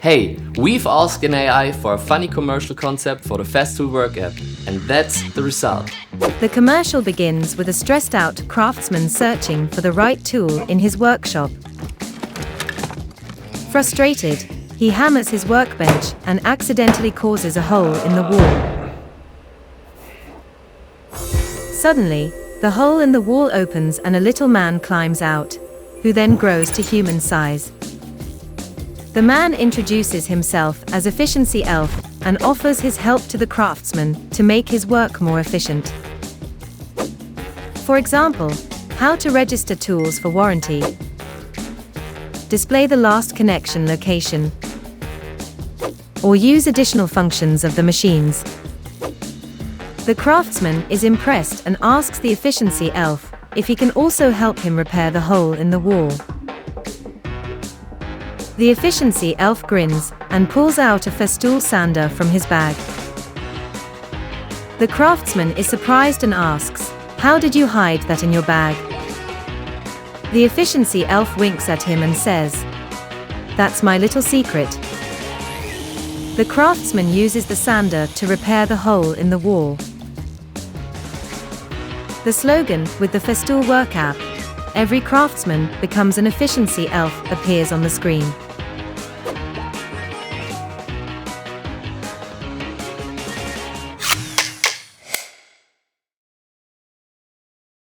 Hey, we've asked an AI for a funny commercial concept for the Festool Work App, and that's the result. The commercial begins with a stressed-out craftsman searching for the right tool in his workshop. Frustrated, he hammers his workbench and accidentally causes a hole in the wall. Suddenly, the hole in the wall opens and a little man climbs out, who then grows to human size. The man introduces himself as Efficiency Elf and offers his help to the craftsman to make his work more efficient. For example, how to register tools for warranty, display the last connection location, or use additional functions of the machines. The craftsman is impressed and asks the Efficiency Elf if he can also help him repair the hole in the wall. The Efficiency Elf grins and pulls out a Festool sander from his bag. The craftsman is surprised and asks, "How did you hide that in your bag?" The Efficiency Elf winks at him and says, "That's my little secret." The craftsman uses the sander to repair the hole in the wall. The slogan with the Festool Work App, "Every craftsman becomes an Efficiency Elf," appears on the screen.